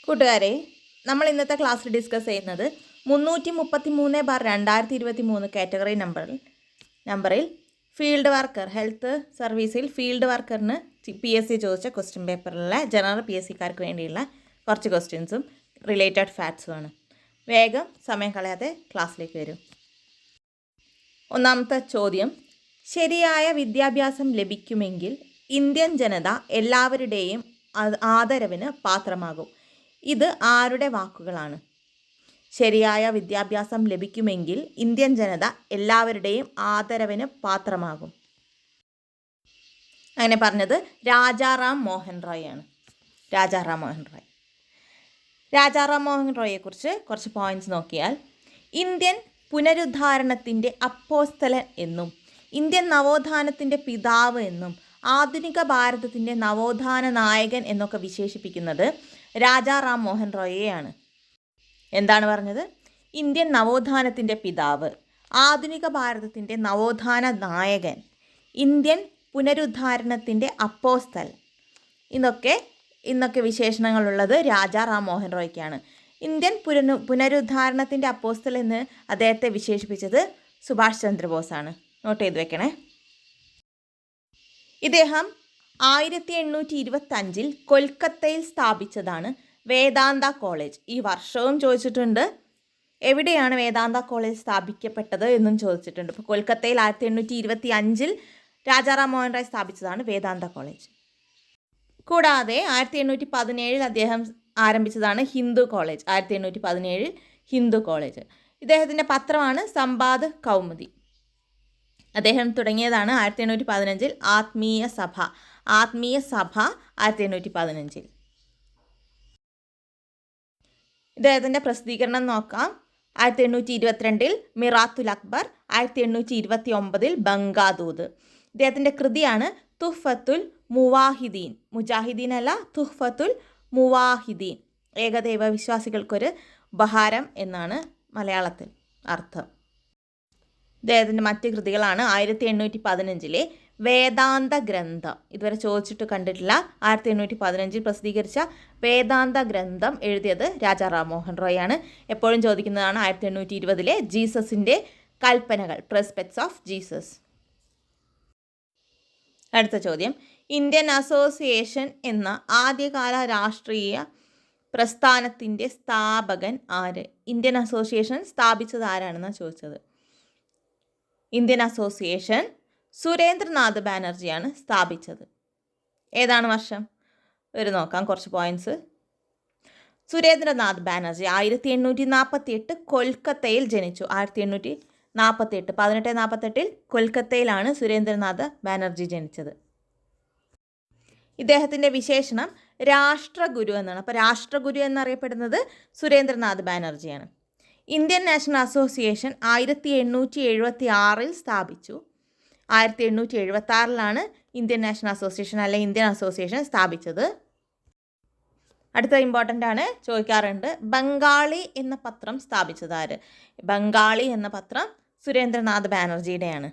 കൂട്ടുകാരെ, നമ്മൾ ഇന്നത്തെ ക്ലാസ്സിൽ ഡിസ്കസ് ചെയ്യുന്നത് 333/2023 കാറ്റഗറി നമ്പറിൽ ഫീൽഡ് വർക്കർ, ഹെൽത്ത് സർവീസിൽ ഫീൽഡ് വർക്കറിന് PSC ചോദിച്ച ക്വസ്റ്റ്യൻ പേപ്പറിലെ ജനറൽ PSCക്കാർക്ക് വേണ്ടിയുള്ള കുറച്ച് ക്വസ്റ്റ്യൻസും റിലേറ്റഡ് ഫാക്ട്സുമാണ്. വേഗം സമയം കളയാതെ ക്ലാസ്സിലേക്ക് വരും. ഒന്നാമത്തെ ചോദ്യം, ശരിയായ വിദ്യാഭ്യാസം ലഭിക്കുമെങ്കിൽ ഇന്ത്യൻ ജനത എല്ലാവരുടെയും ആദരവിന് പാത്രമാകും. ഇത് ആരുടെ വാക്കുകളാണ്? ശരിയായ വിദ്യാഭ്യാസം ലഭിക്കുമെങ്കിൽ ഇന്ത്യൻ ജനത എല്ലാവരുടെയും ആദരവിന് പാത്രമാകും. അങ്ങനെ പറഞ്ഞത് രാജാറാം മോഹൻ റോയ് ആണ്. രാജാറാം മോഹൻ റോയെക്കുറിച്ച് കുറച്ച് പോയിന്റ്സ് നോക്കിയാൽ, ഇന്ത്യൻ പുനരുദ്ധാരണത്തിൻ്റെ അപ്പോസ്തലൻ എന്നും ഇന്ത്യൻ നവോത്ഥാനത്തിൻ്റെ പിതാവ് എന്നും ആധുനിക ഭാരതത്തിൻ്റെ നവോത്ഥാന നായകൻ എന്നൊക്കെ വിശേഷിപ്പിക്കുന്നത് രാജാറാം മോഹൻ റോയെയാണ്. എന്താണ് പറഞ്ഞത്? ഇന്ത്യൻ നവോത്ഥാനത്തിൻ്റെ പിതാവ്, ആധുനിക ഭാരതത്തിൻ്റെ നവോത്ഥാന നായകൻ, ഇന്ത്യൻ പുനരുദ്ധാരണത്തിൻ്റെ അപ്പോസ്തൽ, ഇന്നൊക്കെ വിശേഷണങ്ങളുള്ളത് രാജാറാം മോഹൻ റോയ്ക്കാണ്. ഇന്ത്യൻ പുനരുദ്ധാരണത്തിൻ്റെ അപ്പോസ്തൽ എന്ന് അദ്ദേഹത്തെ വിശേഷിപ്പിച്ചത് സുഭാഷ് ചന്ദ്രബോസാണ്. നോട്ട് ചെയ്ത് വെക്കണേ. ഇദ്ദേഹം 1825 കൊൽക്കത്തയിൽ സ്ഥാപിച്ചതാണ് വേദാന്ത കോളേജ്. ഈ വർഷവും ചോദിച്ചിട്ടുണ്ട്. എവിടെയാണ് വേദാന്ത കോളേജ് സ്ഥാപിക്കപ്പെട്ടത് എന്നും ചോദിച്ചിട്ടുണ്ട്. ഇപ്പോൾ കൊൽക്കത്തയിൽ 1825 രാജാറാം മോഹൻ റോയ് സ്ഥാപിച്ചതാണ് വേദാന്ത കോളേജ്. കൂടാതെ 1817 അദ്ദേഹം ആരംഭിച്ചതാണ് ഹിന്ദു കോളേജ്. 1817 ഹിന്ദു കോളേജ്. ഇദ്ദേഹത്തിൻ്റെ പത്രമാണ് സംബാദ് കൗമുദി. അദ്ദേഹം തുടങ്ങിയതാണ് 1815 ആത്മീയ സഭ 1815. ഇദ്ദേഹത്തിൻ്റെ പ്രസിദ്ധീകരണം നോക്കാം. 1822 മിറാത്തുൽ അക്ബർ, 1829 ബംഗാദൂത്. ഇദ്ദേഹത്തിൻ്റെ കൃതിയാണ് തുഹ്ഫത്തുൽ മുവാഹിദീൻ. മുജാഹിദീൻ അല്ല, തുഹ്ഫത്തുൽ മുവാഹിദീൻ. ഏകദൈവ വിശ്വാസികൾക്കൊരു ഉപഹാരം എന്നാണ് മലയാളത്തിൽ അർത്ഥം. ഇദ്ദേഹത്തിൻ്റെ മറ്റ് കൃതികളാണ് 1815 വേദാന്ത ഗ്രന്ഥം. ഇതുവരെ ചോദിച്ചിട്ട് കണ്ടിട്ടില്ല. 1815 പ്രസിദ്ധീകരിച്ച വേദാന്ത ഗ്രന്ഥം എഴുതിയത് രാജാറാം മോഹൻ റോയ് ആണ്. എപ്പോഴും ചോദിക്കുന്നതാണ് 1820 ജീസസിൻ്റെ കൽപ്പനകൾ, പ്രിസ്പെക്ട്സ് ഓഫ് ജീസസ്. അടുത്ത ചോദ്യം, ഇന്ത്യൻ അസോസിയേഷൻ എന്ന ആദ്യകാല രാഷ്ട്രീയ പ്രസ്ഥാനത്തിൻ്റെ സ്ഥാപകൻ ആര്? ഇന്ത്യൻ അസോസിയേഷൻ സ്ഥാപിച്ചത് ആരാണെന്നാണ് ചോദിച്ചത്. ഇന്ത്യൻ അസോസിയേഷൻ സുരേന്ദ്രനാഥ് ബാനർജിയാണ് സ്ഥാപിച്ചത്. ഏതാണ് വർഷം? നോക്കാം കുറച്ച് പോയിന്റ്സ്. സുരേന്ദ്രനാഥ് ബാനർജി 1848 കൊൽക്കത്തയിൽ ജനിച്ചു. 1848 കൊൽക്കത്തയിലാണ് സുരേന്ദ്രനാഥ് ബാനർജി ജനിച്ചത്. ഇദ്ദേഹത്തിൻ്റെ വിശേഷണം രാഷ്ട്രഗുരു എന്നാണ്. അപ്പോൾ രാഷ്ട്രഗുരു എന്നറിയപ്പെടുന്നത് സുരേന്ദ്രനാഥ് ബാനർജിയാണ്. ഇന്ത്യൻ നാഷണൽ അസോസിയേഷൻ 1876 സ്ഥാപിച്ചു. 1876 ഇന്ത്യൻ നാഷണൽ അസോസിയേഷൻ അല്ലെങ്കിൽ ഇന്ത്യൻ അസോസിയേഷൻ സ്ഥാപിച്ചത്. അടുത്ത ഇമ്പോർട്ടൻ്റ് ആണ്, ചോദിക്കാറുണ്ട്. ബംഗാളി എന്ന പത്രം സ്ഥാപിച്ചത് ആര്? ബംഗാളി എന്ന പത്രം സുരേന്ദ്രനാഥ് ബാനർജിയുടെയാണ്.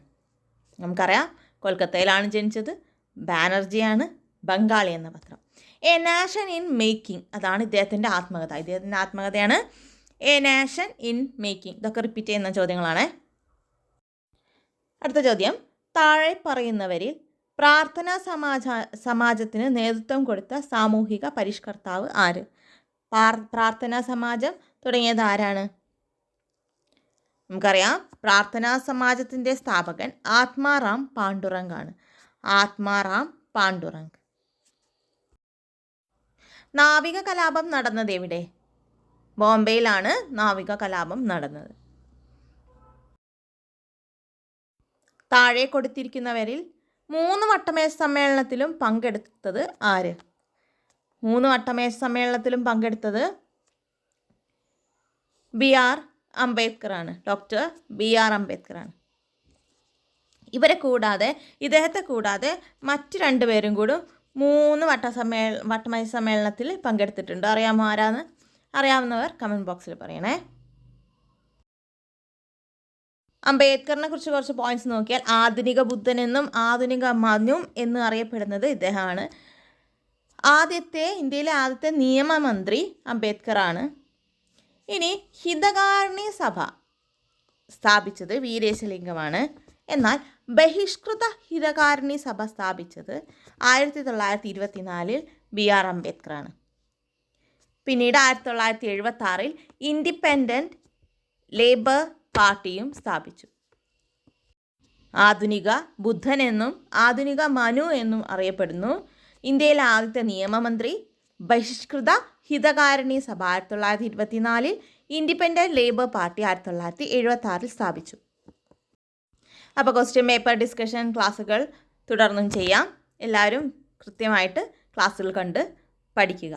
നമുക്കറിയാം കൊൽക്കത്തയിലാണ് ജനിച്ചത്, ബാനർജിയാണ്. ബംഗാളി എന്ന പത്രം. എ നാഷൻ ഇൻ മേക്കിംഗ്, അതാണ് ഇദ്ദേഹത്തിൻ്റെ ആത്മകഥ. ഇദ്ദേഹത്തിൻ്റെ ആത്മകഥയാണ് എ നാഷൻ ഇൻ മേക്കിംഗ്. ഇതൊക്കെ റിപ്പീറ്റ് ചെയ്യുന്ന ചോദ്യങ്ങളാണ്. അടുത്ത ചോദ്യം, താഴെ പറയുന്നവരിൽ പ്രാർത്ഥനാ സമാജത്തിന് നേതൃത്വം കൊടുത്ത സാമൂഹിക പരിഷ്കർത്താവ് ആര്? പ്രാർത്ഥനാ സമാജം തുടങ്ങിയത് ആരാണ്? നമുക്കറിയാം പ്രാർത്ഥനാ സമാജത്തിൻ്റെ സ്ഥാപകൻ ആത്മാറാം പാണ്ഡുറംഗ് ആണ്. ആത്മാറാം പാണ്ഡുറംഗ്. നാവിക കലാപം നടന്നത് എവിടെ? ബോംബെയിലാണ് നാവിക കലാപം നടന്നത്. താഴെ കൊടുത്തിരിക്കുന്നവരിൽ 3 വട്ടമേശ സമ്മേളനത്തിലും പങ്കെടുത്തത് ആര്? 3 വട്ടമേശ സമ്മേളനത്തിലും പങ്കെടുത്തത് ബി ആർ അംബേദ്കർ ആണ്. ഡോക്ടർ ബി ആർ അംബേദ്കർ ആണ്. ഇദ്ദേഹത്തെ കൂടാതെ മറ്റ് 2 പേരും കൂടി 3 വട്ടമേശ സമ്മേളനത്തിൽ പങ്കെടുത്തിട്ടുണ്ട്. അറിയാമോ ആരാന്ന്? അറിയാവുന്നവർ കമൻറ്റ് ബോക്സിൽ പറയണേ. അംബേദ്കറിനെ കുറിച്ച് കുറച്ച് പോയിന്റ്സ് നോക്കിയാൽ ആധുനിക ബുദ്ധൻ എന്നും ആധുനിക മനു എന്നും അറിയപ്പെടുന്നത് ഇദ്ദേഹമാണ്. ഇന്ത്യയിലെ ആദ്യത്തെ നിയമമന്ത്രി അംബേദ്കറാണ്. ഇനി ഹിതകാരുണ്യ സഭ സ്ഥാപിച്ചത് വീരേശലിംഗമാണ്. എന്നാൽ ബഹിഷ്കൃത ഹിതകാരുണ്യ സഭ സ്ഥാപിച്ചത് 1924 BR അംബേദ്കറാണ്. പിന്നീട് 1976 ഇൻഡിപെൻഡൻറ്റ് ലേബർ പാർട്ടിയും സ്ഥാപിച്ചു. ആധുനിക ബുദ്ധൻ എന്നും ആധുനിക മനു എന്നും അറിയപ്പെടുന്നു. ഇന്ത്യയിലെ ആദ്യത്തെ നിയമമന്ത്രി, ബഹിഷ്കൃത ഹിതകാരുണ്യ സഭ 1924, ഇൻഡിപെൻഡൻറ്റ് ലേബർ പാർട്ടി 1976 സ്ഥാപിച്ചു. അപ്പോൾ ക്വസ്റ്റ്യൻ പേപ്പർ ഡിസ്കഷൻ ക്ലാസ്സുകൾ തുടർന്നും ചെയ്യാം. എല്ലാവരും കൃത്യമായിട്ട് ക്ലാസ്സുകൾ കണ്ട് പഠിക്കുക.